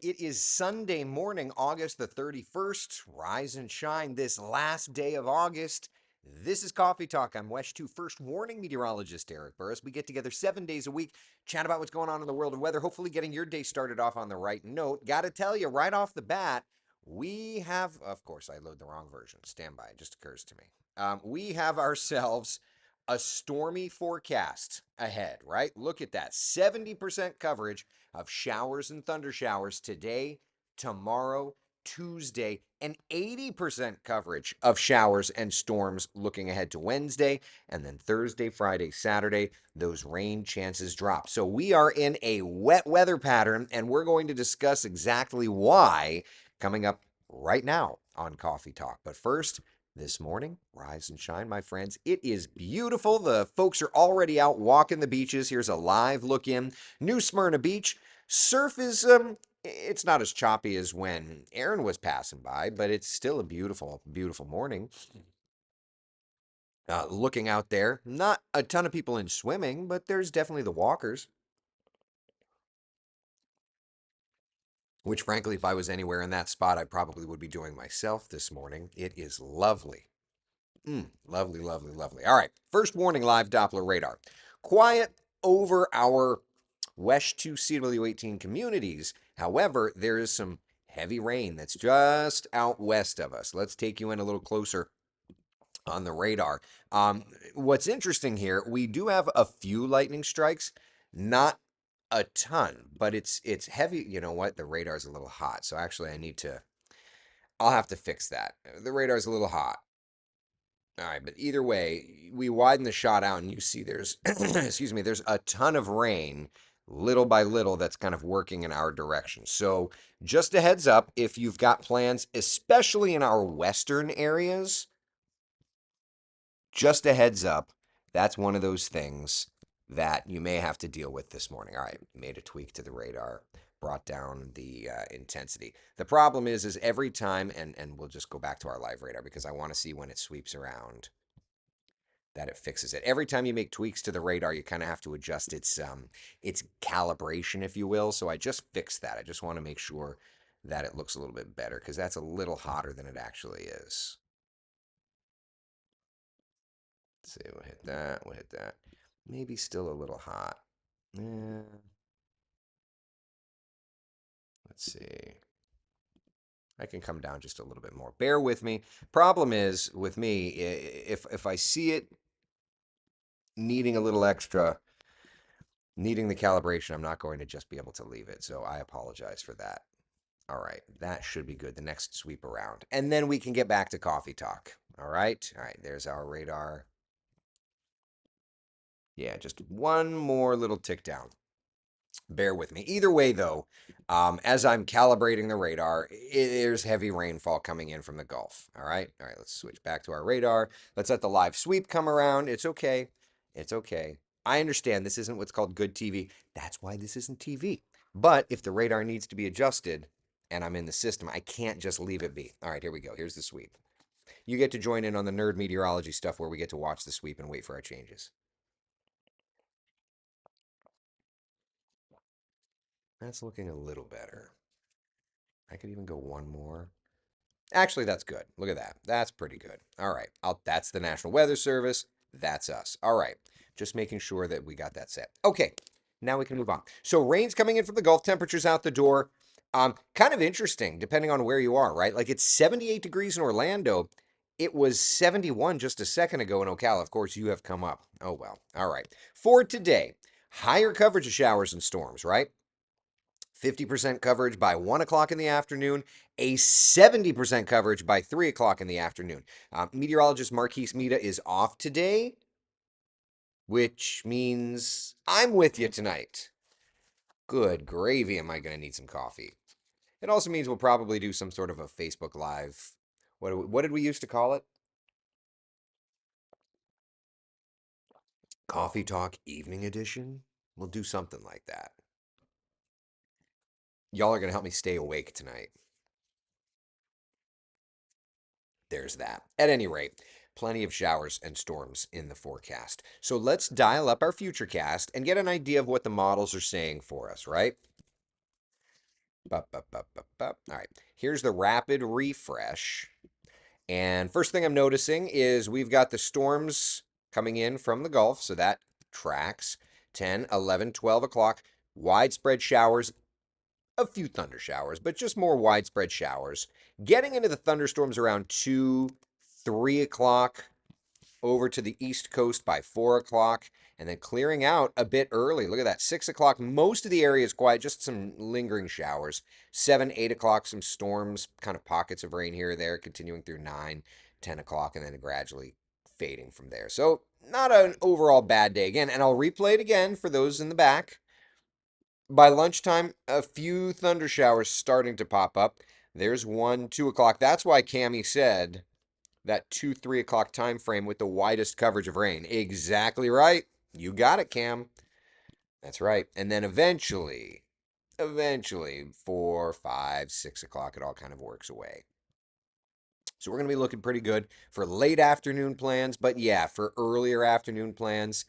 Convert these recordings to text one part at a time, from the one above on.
It is Sunday morning, August the 31st. Rise and shine this last day of August. This is Coffee Talk. I'm Wesh 2 First Warning meteorologist Eric Burris. We get together 7 days a week, chat about what's going on in the world of weather, hopefully getting your day started off on the right note. Got to tell you right off the bat, we have, of course, I load the wrong version. Stand by, it just occurs to me. We have ourselves a stormy forecast ahead, right? Look at that 70% coverage of showers and thunder showers today, tomorrow, Tuesday, and 80% coverage of showers and storms looking ahead to Wednesday. And then Thursday, Friday, Saturday, those rain chances drop. So we are in a wet weather pattern, and we're going to discuss exactly why coming up right now on Coffee Talk. But first, this morning, rise and shine, my friends. It is beautiful. The folks are already out walking the beaches. Here's a live look in New Smyrna Beach. Surf is it's not as choppy as when Aaron was passing by, but it's still a beautiful, beautiful morning. Looking out there, not a ton of people in swimming, but there's definitely the walkers. Which, frankly, if I was anywhere in that spot, I probably would be doing myself this morning. It is lovely. Lovely, lovely, lovely. All right. First warning live Doppler radar. Quiet over our Wesh 2 CW18 communities. However, there is some heavy rain that's just out west of us. Let's take you in a little closer on the radar. What's interesting here, we do have a few lightning strikes, not a ton, but it's heavy. You know what? The radar's a little hot. So actually I'll have to fix that. The radar's a little hot. All right, but either way, we widen the shot out and you see there's excuse me, there's a ton of rain little by little that's kind of working in our direction. So, just a heads up, if you've got plans, especially in our western areas, just a heads up, that's one of those things that you may have to deal with this morning. All right, made a tweak to the radar, brought down the intensity. The problem is every time, and we'll just go back to our live radar because I want to see when it sweeps around that it fixes it. Every time you make tweaks to the radar, you kind of have to adjust its calibration, if you will. So I just fixed that. I just want to make sure that it looks a little bit better because that's a little hotter than it actually is. Let's see, we'll hit that, we'll hit that. Maybe still a little hot. Yeah. Let's see. I can come down just a little bit more. Bear with me. Problem is with me, if I see it needing a little extra, needing the calibration, I'm not going to just be able to leave it. So I apologize for that. All right, that should be good. The next sweep around. And then we can get back to coffee talk. All right. All right, there's our radar. Yeah, just one more little tick down. Bear with me. Either way, though, as I'm calibrating the radar, there's heavy rainfall coming in from the Gulf. All right. All right, let's switch back to our radar. Let's let the live sweep come around. It's okay. It's okay. I understand this isn't what's called good TV. That's why this isn't TV. But if the radar needs to be adjusted and I'm in the system, I can't just leave it be. All right, here we go. Here's the sweep. You get to join in on the nerd meteorology stuff where we get to watch the sweep and wait for our changes. That's looking a little better. I could even go one more. Actually, that's good. Look at that. That's pretty good. All right. That's the National Weather Service. That's us. All right. Just making sure that we got that set. Okay. Now we can move on. So rain's coming in from the Gulf. Temperatures out the door. Kind of interesting, depending on where you are, right? Like it's 78 degrees in Orlando. It was 71 just a second ago in Ocala. Of course, you have come up. Oh, well. All right. For today, higher coverage of showers and storms, right? 50% coverage by 1 o'clock in the afternoon, a 70% coverage by 3 o'clock in the afternoon. Meteorologist Marquise Mita is off today, which means I'm with you tonight. Good gravy, am I going to need some coffee? It also means we'll probably do some sort of a Facebook Live. What did we used to call it? Coffee Talk Evening Edition? We'll do something like that. Y'all are going to help me stay awake tonight. There's that. At any rate, plenty of showers and storms in the forecast. So let's dial up our futurecast and get an idea of what the models are saying for us, right? All right, here's the rapid refresh. And first thing I'm noticing is we've got the storms coming in from the Gulf, so that tracks. 10, 11, 12 o'clock, widespread showers, a few thunder showers, but just more widespread showers. Getting into the thunderstorms around 2, 3 o'clock, over to the East Coast by 4 o'clock, and then clearing out a bit early. Look at that, 6 o'clock. Most of the area is quiet, just some lingering showers. 7, 8 o'clock, some storms, kind of pockets of rain here or there, continuing through 9, 10 o'clock, and then gradually fading from there. So, not an overall bad day again. And I'll replay it again for those in the back. By lunchtime, a few thunder showers starting to pop up. There's 1, 2 o'clock. That's why Cami said that 2, 3 o'clock time frame with the widest coverage of rain. Exactly right. You got it, Cam. That's right. And then eventually, 4, 5, 6 o'clock, it all kind of works away. So we're going to be looking pretty good for late afternoon plans. But yeah, for earlier afternoon plans,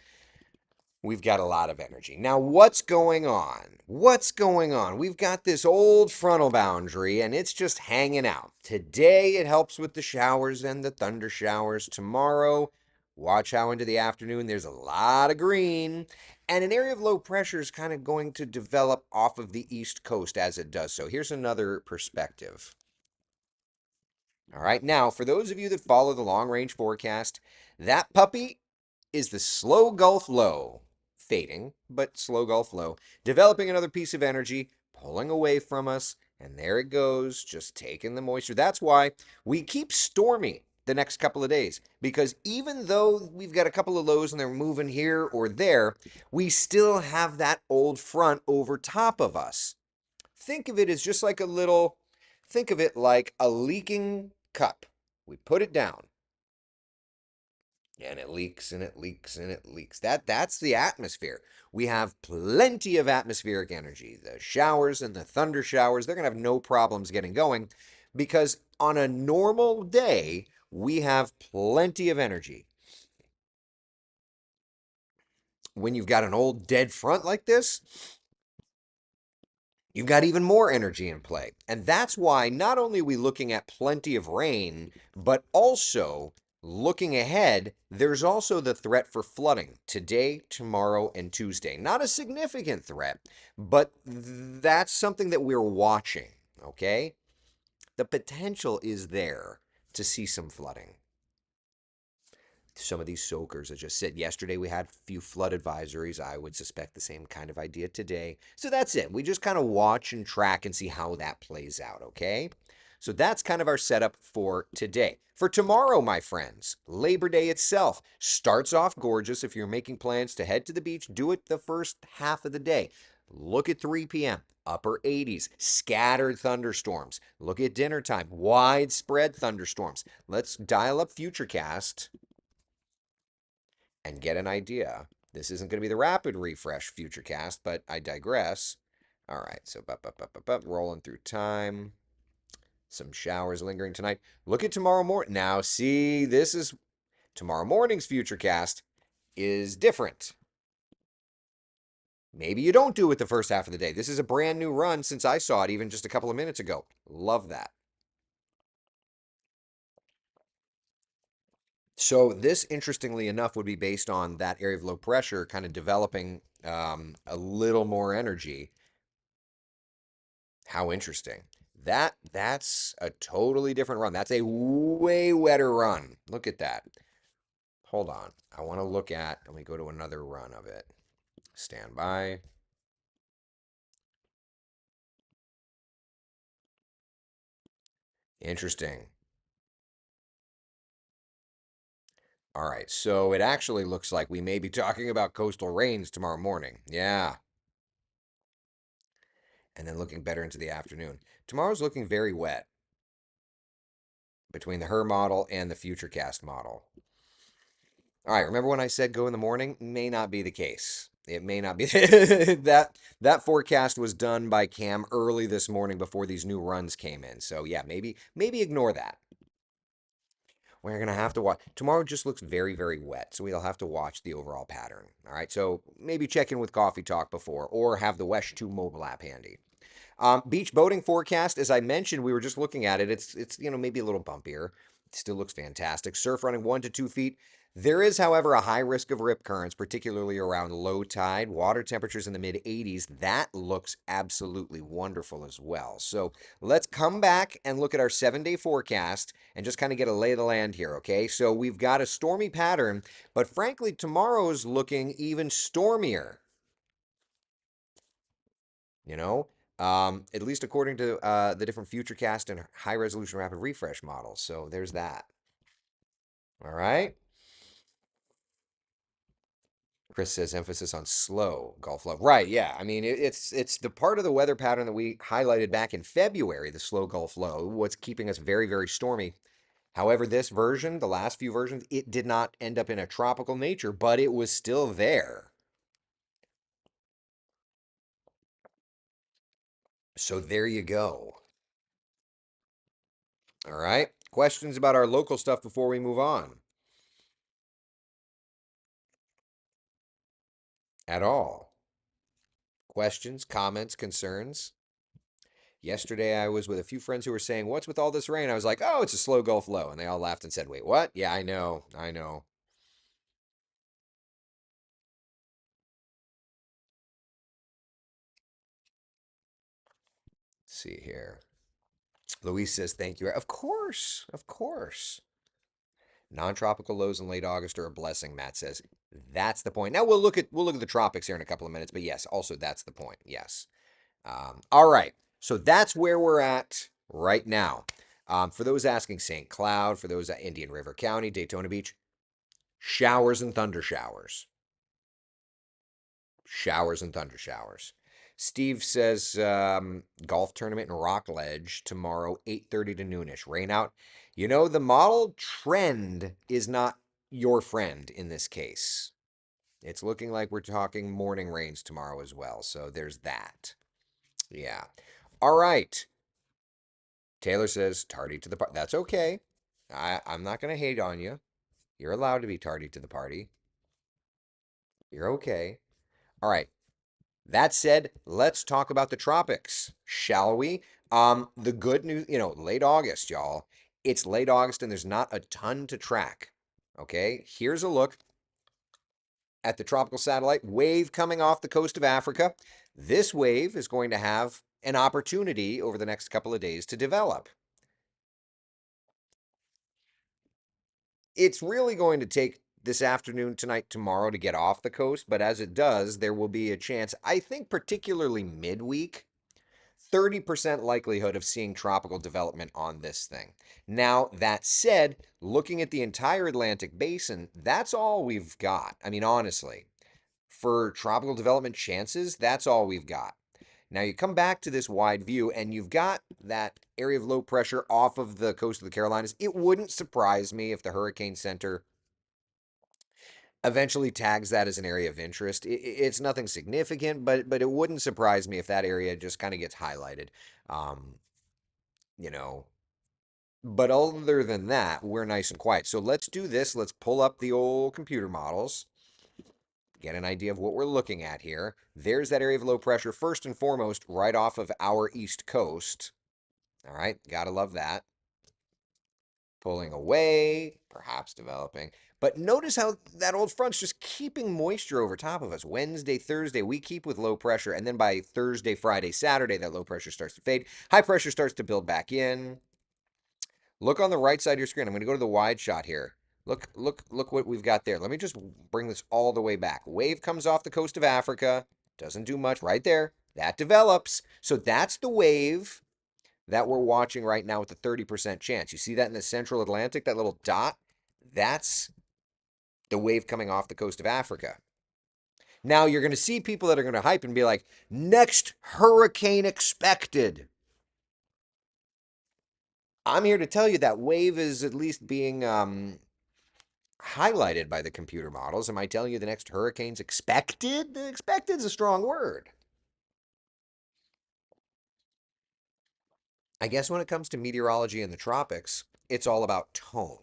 we've got a lot of energy. Now, what's going on? What's going on? We've got this old frontal boundary and it's just hanging out. Today, it helps with the showers and the thunder showers. Tomorrow, watch how into the afternoon there's a lot of green. And an area of low pressure is kind of going to develop off of the East Coast as it does so. Here's another perspective. All right, now, for those of you that follow the long range forecast, that puppy is the slow Gulf low, fading, but slow Gulf low, developing another piece of energy, pulling away from us, and there it goes, just taking the moisture. That's why we keep stormy the next couple of days, because even though we've got a couple of lows and they're moving here or there, we still have that old front over top of us. Think of it as just like a little, think of it like a leaking cup. We put it down and it leaks and it leaks and it leaks. That's the atmosphere. We have plenty of atmospheric energy. The showers and the thunder showers, they're going to have no problems getting going because on a normal day, we have plenty of energy. When you've got an old dead front like this, you've got even more energy in play. And that's why not only are we looking at plenty of rain, but also looking ahead, there's also the threat for flooding today, tomorrow, and Tuesday. Not a significant threat, but that's something that we're watching, okay? The potential is there to see some flooding. Some of these soakers, as just said yesterday, we had a few flood advisories. I would suspect the same kind of idea today. So that's it. We just kind of watch and track and see how that plays out, okay? So that's kind of our setup for today. For tomorrow, my friends, Labor Day itself starts off gorgeous. If you're making plans to head to the beach, do it the first half of the day. Look at 3 p.m., upper 80s, scattered thunderstorms. Look at dinner time, widespread thunderstorms. Let's dial up Futurecast and get an idea. This isn't going to be the rapid refresh Futurecast, but I digress. All right, so rolling through time. Some showers lingering tonight. Look at tomorrow morning. Now, see, this is tomorrow morning's Futurecast is different. Maybe you don't do it the first half of the day. This is a brand new run since I saw it even just a couple of minutes ago. Love that. So this, interestingly enough, would be based on that area of low pressure kind of developing a little more energy. How interesting. That's a totally different run. That's a way wetter run. Look at that. Hold on. I want to look at, let me go to another run of it. Stand by. Interesting. All right, so it actually looks like we may be talking about coastal rains tomorrow morning. Yeah. And then looking better into the afternoon. Tomorrow's looking very wet between the Her model and the Futurecast model. All right, remember when I said go in the morning? May not be the case. It may not be that forecast was done by Cam early this morning before these new runs came in. So yeah, maybe ignore that. We're gonna have to watch. Tomorrow just looks very, very wet, so we'll have to watch the overall pattern. All right, so maybe check in with Coffee Talk before, or have the Wesh 2 mobile app handy. Beach boating forecast, as I mentioned, we were just looking at it. It's maybe a little bumpier. It still looks fantastic. Surf running 1 to 2 feet. There is, however, a high risk of rip currents, particularly around low tide. Water temperatures in the mid 80s. That looks absolutely wonderful as well. So let's come back and look at our 7 day forecast and just kind of get a lay of the land here, okay? So we've got a stormy pattern, but frankly, tomorrow's looking even stormier, you know? At least according to the different futurecast and high resolution rapid refresh models. So there's that. All right. Chris says emphasis on slow Gulf flow. Right, yeah. I mean, it's the part of the weather pattern that we highlighted back in February, the slow Gulf flow, what's keeping us very, very stormy. However, this version, the last few versions, it did not end up in a tropical nature, but it was still there. So there you go. All right. Questions about our local stuff before we move on? At all? Questions, comments, concerns? Yesterday, I was with a few friends who were saying, "What's with all this rain?" I was like, "Oh, it's a slow Gulf low." And they all laughed and said, "Wait, what?" Yeah, I know. I know. Let's see here. Luis says, "Thank you." Of course. Of course. Non-tropical lows in late August are a blessing, Matt says. That's the point. Now we'll look at the tropics here in a couple of minutes, but yes, also that's the point. Yes. All right. So that's where we're at right now. For those asking, St. Cloud, for those at Indian River County, Daytona Beach, showers and thunder showers. Showers and thunder showers. Steve says golf tournament in Rockledge tomorrow, 8:30 to noonish. Rain out. The model trend is not your friend in this case. It's looking like we're talking morning rains tomorrow as well. So there's that. Yeah. All right. Taylor says tardy to the party. That's okay. I'm not going to hate on you. You're allowed to be tardy to the party. You're okay. All right. That said, let's talk about the tropics, shall we? The good news, late August, y'all. It's late August and there's not a ton to track. Okay, here's a look at the tropical satellite wave coming off the coast of Africa. This wave is going to have an opportunity over the next couple of days to develop. It's really going to take this afternoon, tonight, tomorrow to get off the coast, but as it does, there will be a chance, I think, particularly midweek 30% likelihood of seeing tropical development on this thing. Now, that said, looking at the entire Atlantic basin, that's all we've got. I mean, honestly, for tropical development chances, that's all we've got. Now, you come back to this wide view, and you've got that area of low pressure off of the coast of the Carolinas. It wouldn't surprise me if the Hurricane Center eventually tags that as an area of interest. It's nothing significant, but it wouldn't surprise me if that area just kind of gets highlighted. Um, you know, but other than that, we're nice and quiet. So let's do this. Let's pull up the old computer models, get an idea of what we're looking at here. There's that area of low pressure, first and foremost, right off of our east coast. All right, gotta love that. Pulling away, perhaps developing. But notice how that old front's just keeping moisture over top of us. Wednesday, Thursday, we keep with low pressure. And then by Thursday, Friday, Saturday, that low pressure starts to fade. High pressure starts to build back in. Look on the right side of your screen. I'm going to go to the wide shot here. Look what we've got there. Let me just bring this all the way back. Wave comes off the coast of Africa. Doesn't do much right there. That develops. So that's the wave that we're watching right now with the 30% chance. You see that in the central Atlantic, that little dot? That's the wave coming off the coast of Africa. Now you're going to see people that are going to hype and be like, next hurricane expected. I'm here to tell you that wave is at least being highlighted by the computer models. Am I telling you the next hurricane's expected? Expected is a strong word. I guess when it comes to meteorology in the tropics, it's all about tone.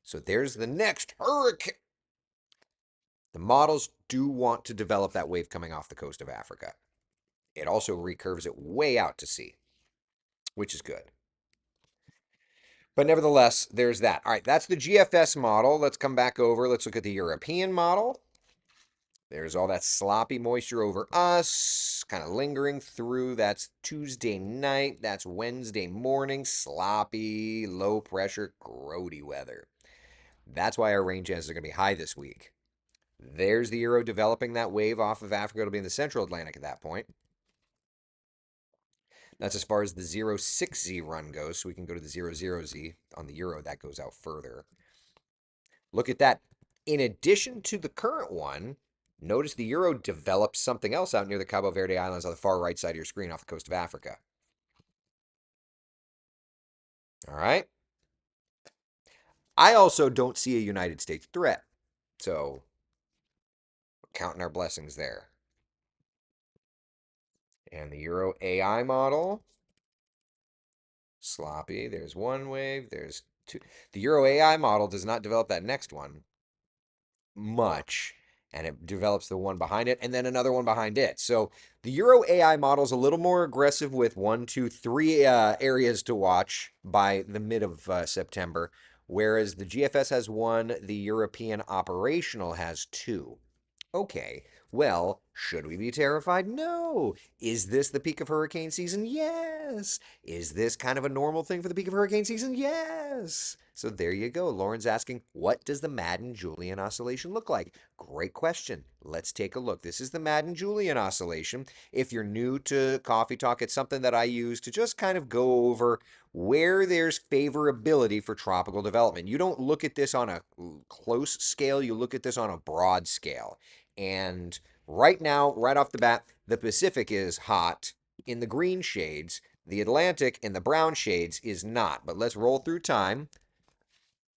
So there's the next hurricane. The models do want to develop that wave coming off the coast of Africa. It also recurves it way out to sea, which is good. But nevertheless, there's that. All right, that's the GFS model. Let's come back over. Let's look at the European model. There's all that sloppy moisture over us, kind of lingering through. That's Tuesday night. That's Wednesday morning. Sloppy, low pressure, grody weather. That's why our rain chances are going to be high this week. There's the Euro developing that wave off of Africa. It'll be in the central Atlantic at that point. That's as far as the 06Z run goes. So we can go to the 00Z on the Euro. That goes out further. Look at that. In addition to the current one, notice the Euro developed something else out near the Cabo Verde Islands on the far right side of your screen off the coast of Africa. All right. I also don't see a United States threat. So counting our blessings there. And the Euro AI model, sloppy. There's one wave. There's two. The Euro AI model does not develop that next one much, and it develops the one behind it and then another one behind it. So the Euro AI model is a little more aggressive with one, two, three areas to watch by the mid of September, whereas the GFS has one, the European operational has two. Okay, well, should we be terrified? No. Is this the peak of hurricane season? Yes. Is this kind of a normal thing for the peak of hurricane season? Yes. So there you go. Lauren's asking, what does the Madden-Julian oscillation look like? Great question. Let's take a look. This is the Madden-Julian oscillation. If you're new to Coffee Talk, it's something that I use to just kind of go over where there's favorability for tropical development. You don't look at this on a close scale, you look at this on a broad scale. And right now, right off the bat, the Pacific is hot in the green shades. The Atlantic in the brown shades is not. But let's roll through time.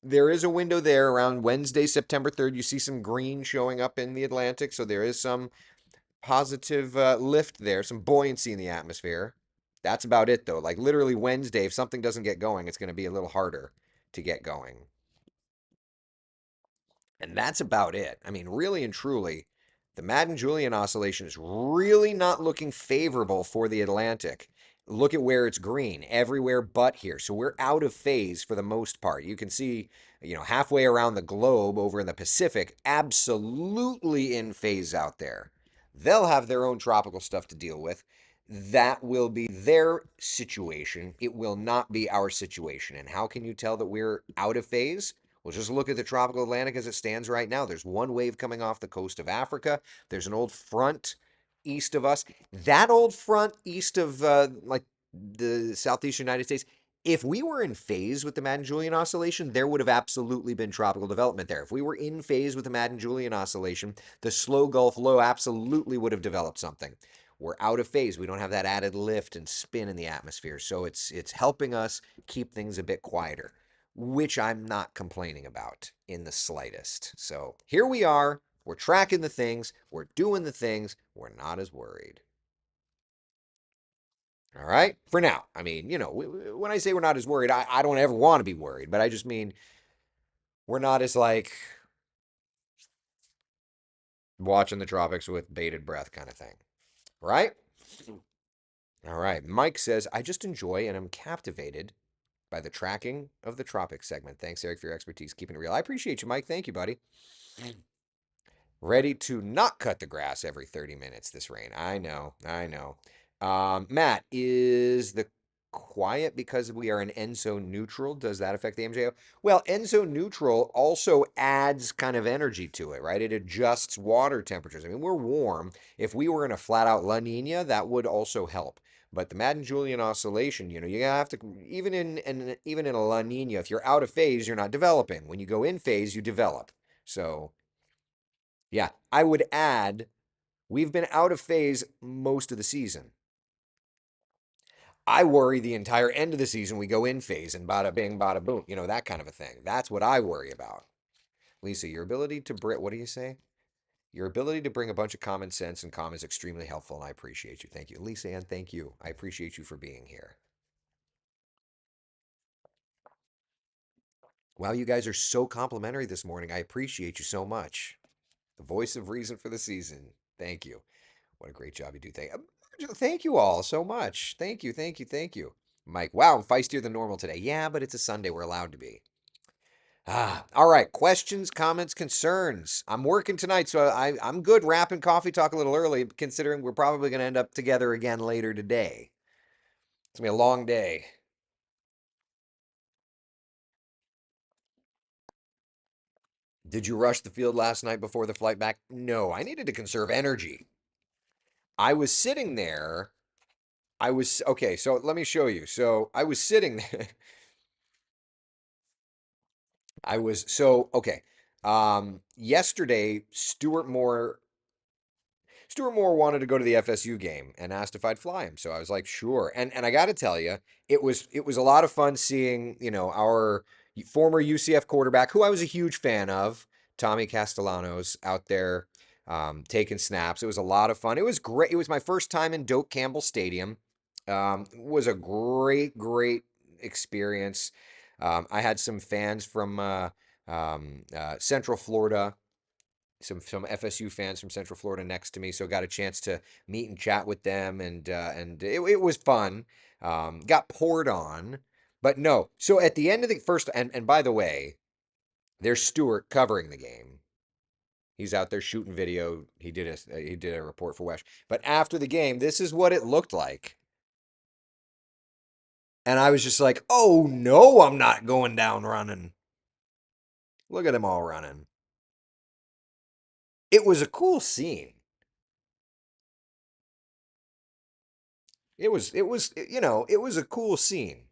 There is a window there around Wednesday, September 3rd. You see some green showing up in the Atlantic. So there is some positive lift there, some buoyancy in the atmosphere. That's about it, though. Like literally Wednesday, if something doesn't get going, it's going to be a little harder to get going. And that's about it. I mean, really and truly, the Madden-Julian oscillation is really not looking favorable for the Atlantic. Look at where it's green, everywhere but here. So we're out of phase for the most part. You can see, halfway around the globe over in the Pacific, absolutely in phase out there. They'll have their own tropical stuff to deal with. That will be their situation. It will not be our situation. And how can you tell that we're out of phase? Well, just look at the tropical Atlantic as it stands right now. There's one wave coming off the coast of Africa. There's an old front east of us. That old front east of like the southeast United States, if we were in phase with the Madden-Julian oscillation, there would have absolutely been tropical development there. If we were in phase with the Madden-Julian oscillation, the slow Gulf low absolutely would have developed something. We're out of phase. We don't have that added lift and spin in the atmosphere. So it's helping us keep things a bit quieter, which I'm not complaining about in the slightest. So here we are. We're tracking the things. We're doing the things. We're not as worried. All right. For now. I mean, when I say we're not as worried, I don't ever want to be worried, but I just mean we're not as like watching the tropics with bated breath kind of thing. Right? All right. Mike says, I just enjoy and am captivated by the tracking of the tropics segment. Thanks, Eric, for your expertise. Keeping it real. I appreciate you, Mike. Thank you, buddy. Ready to not cut the grass every 30 minutes this rain. I know. I know. Matt, is the quiet because we are an ENSO neutral? Does that affect the MJO? Well, ENSO neutral also adds kind of energy to it, right? It adjusts water temperatures. I mean, we're warm. If we were in a flat out La Nina, that would also help. But the Madden-Julian oscillation, you have to even in a La Nina, if you're out of phase, you're not developing. When you go in phase, you develop. So yeah, I would add, we've been out of phase most of the season. I worry the entire end of the season we go in phase and bada bing, bada boom, that kind of a thing. That's what I worry about. Lisa, your ability to bring, what do you say? Your ability to bring a bunch of common sense and calm is extremely helpful, and I appreciate you. Thank you. Lisa Ann, thank you. I appreciate you for being here. Wow, you guys are so complimentary this morning. I appreciate you so much. The voice of reason for the season. Thank you. What a great job you do. Thank Thank you all so much. Thank you, thank you, thank you. Mike, wow, I'm feistier than normal today. Yeah, but it's a Sunday. We're allowed to be. All right. Questions, comments, concerns. I'm working tonight, so I'm good wrapping coffee talk a little early, considering we're probably going to end up together again later today. It's gonna be a long day. Did you rush the field last night before the flight back? No, I needed to conserve energy. I was sitting there. I was okay. So let me show you. So I was sitting there. I was so okay. Yesterday, Stuart Moore wanted to go to the FSU game and asked if I'd fly him. So I was like, sure. And I got to tell you, it was a lot of fun seeing, our former UCF quarterback, who I was a huge fan of, Tommy Castellanos, out there taking snaps. It was a lot of fun. It was great. It was my first time in Doak Campbell Stadium. It was a great, great experience. I had some fans from Central Florida, some FSU fans from Central Florida next to me, so got a chance to meet and chat with them, and it was fun. Got poured on, but no. So at the end of the first, and by the way, there's Stewart covering the game. He's out there shooting video. He did a report for Wesh. But after the game, this is what it looked like, and I was just like, "Oh no, I'm not going down running." Look at them all running. It was a cool scene. It was a cool scene.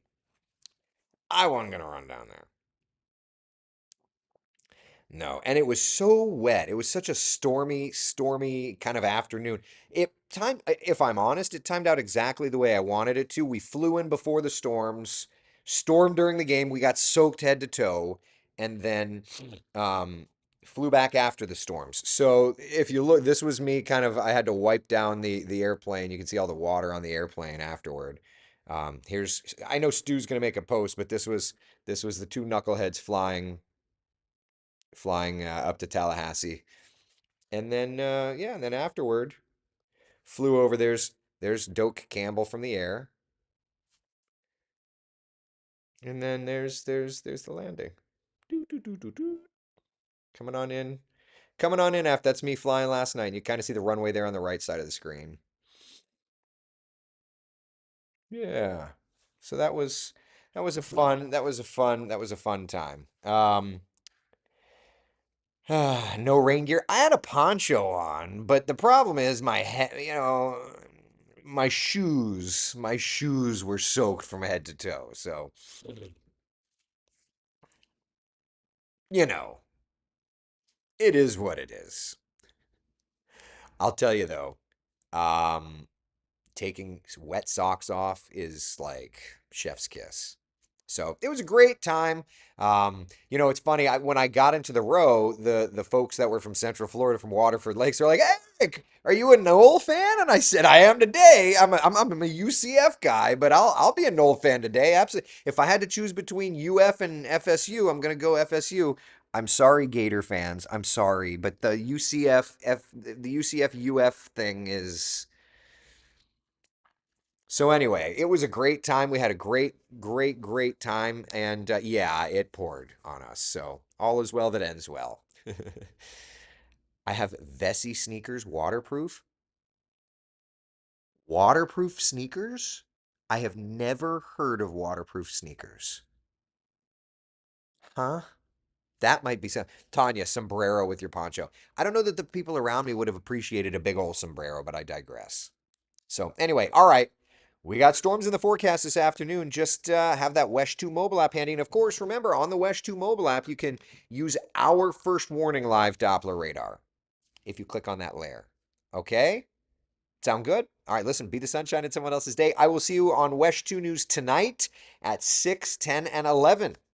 I wasn't gonna run down there. No, and it was so wet. It was such a stormy, stormy kind of afternoon. If I'm honest, it timed out exactly the way I wanted it to. We flew in before the storms, stormed during the game. We got soaked head to toe, and then um, flew back after the storms. So if you look, this was me kind of. I had to wipe down the airplane. You can see all the water on the airplane afterward. I know Stu's gonna make a post, but this was the two knuckleheads flying up to Tallahassee, and then yeah, and then afterward flew over. There's Doak Campbell from the air, and then there's the landing. Doo, doo, doo, doo, doo. Coming on in, coming on in. After that's me flying last night. And you kind of see the runway there on the right side of the screen. Yeah. So that was a fun time. No rain gear. I had a poncho on, but the problem is my head, my shoes were soaked from head to toe. So, you know, it is what it is. I'll tell you though, um, taking wet socks off is like chef's kiss. So it was a great time. It's funny. When I got into the row, the folks that were from Central Florida, from Waterford Lakes, are like, "Hey, are you a Knoll fan?" And I said, "I am today. I'm a UCF guy, but I'll be a Knoll fan today. Absolutely. If I had to choose between UF and FSU, I'm gonna go FSU. I'm sorry, Gator fans. I'm sorry, but the UCF UF thing is." So anyway, it was a great time. We had a great, great, great time, and yeah, it poured on us. So all is well that ends well. I have Vessi sneakers, waterproof. Waterproof sneakers? I have never heard of waterproof sneakers. Huh? That might be some Tanya, sombrero with your poncho. I don't know that the people around me would have appreciated a big old sombrero, but I digress. So anyway, all right. We got storms in the forecast this afternoon. Just have that Wesh 2 mobile app handy. And of course, remember, on the Wesh 2 mobile app, you can use our first warning live Doppler radar if you click on that layer. Okay? Sound good? All right, listen, be the sunshine in someone else's day. I will see you on Wesh 2 News tonight at 6, 10, and 11.